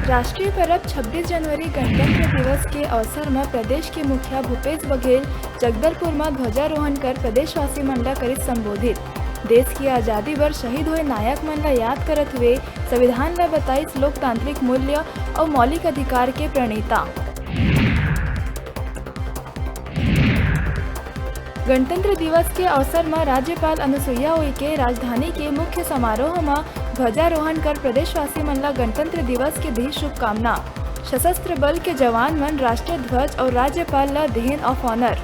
राष्ट्रीय पर्व 26 जनवरी गणतंत्र दिवस के अवसर में प्रदेश के मुखिया भूपेश बघेल जगदलपुर में ध्वजारोहण कर प्रदेशवासी मन ला करित संबोधित। देश की आज़ादी बर शहीद हुए नायक मन ला याद करत हुए संविधान ला बताइस लोकतांत्रिक मूल्य और मौलिक अधिकार के प्रणेता। गणतंत्र दिवस के अवसर में राज्यपाल अनुसुईया उइके राजधानी के मुख्य समारोह में ध्वजारोहण कर प्रदेशवासी मन ला गणतंत्र दिवस के दी शुभकामना। सशस्त्र बल के जवान मन राष्ट्रीय ध्वज और राज्यपाल ला देहन ऑफ ऑनर।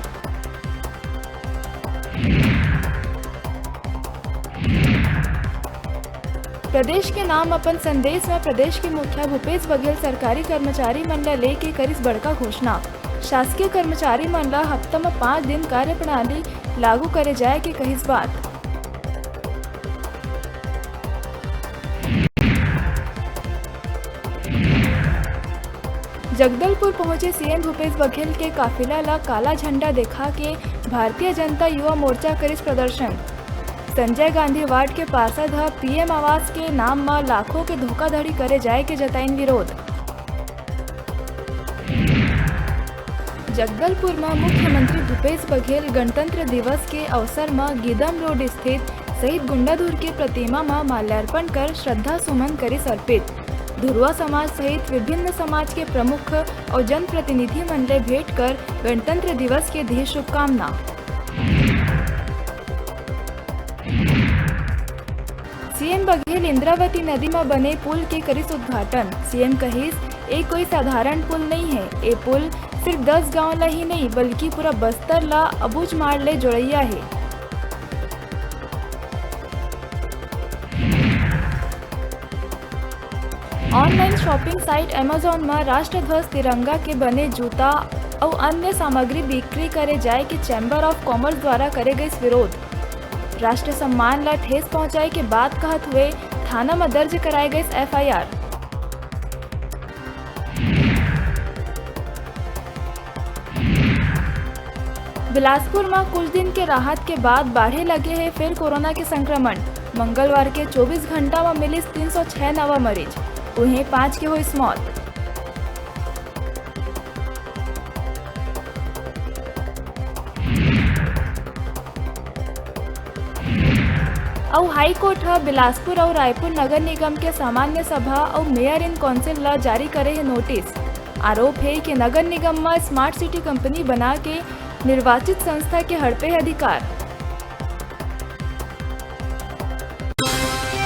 प्रदेश के नाम अपन संदेश में प्रदेश के मुखिया भूपेश बघेल सरकारी कर्मचारी मन ला लेके करिस बड़का घोषणा। शासकीय कर्मचारी मन ला हफ्ता में 5 दिन कार्य प्रणाली लागू करे जाए के कहिस बात। जगदलपुर पहुंचे सीएम भूपेश बघेल के काफिला ला काला झंडा दिखा के भारतीय जनता युवा मोर्चा करिस प्रदर्शन। संजय गांधी वार्ड के पार्षद पीएम आवास के नाम में लाखों के धोखाधड़ी करे जाए के जताइन विरोध। जगदलपुर में मुख्यमंत्री भूपेश बघेल गणतंत्र दिवस के अवसर में गीदम रोड स्थित शहीद गुंडाधुर की प्रतिमा में माल्यार्पण कर श्रद्धा सुमन करिस अर्पित। धुरवा समाज सहित विभिन्न समाज के प्रमुख और जनप्रतिनिधि मन ले भेंट कर गणतंत्र दिवस के दी शुभकामना। सीएम बघेल इंद्रावती नदी में बने पुल के करिस उद्घाटन। सीएम कहिस ये कोई साधारण पुल नहीं है, ये पुल सिर्फ 10 गांव ला ही नहीं बल्कि पूरा बस्तर ला अबूझ मार ले जोड़ैया है। ऑनलाइन शॉपिंग साइट अमेजॉन में राष्ट्रध्वज तिरंगा के बने जूता और अन्य सामग्री बिक्री करे जाए के चैम्बर ऑफ कॉमर्स द्वारा करे गए विरोध। राष्ट्र सम्मान ला ठेस पहुंचाए के बाद कहत हुए थाना में दर्ज कराए गए एफआईआर। बिलासपुर में कुछ दिन के राहत के बाद बढ़े लगे हैं फिर कोरोना के संक्रमण। मंगलवार के 24 घंटा में मिली 306 नवा मरीज, उन्हें 5 की हुई मौत। और हाई कोर्ट बिलासपुर और रायपुर नगर निगम के सामान्य सभा और मेयर इन काउंसिल ला जारी करे है नोटिस। आरोप है कि नगर निगम में स्मार्ट सिटी कंपनी बना के निर्वाचित संस्था के हड़पे अधिकार।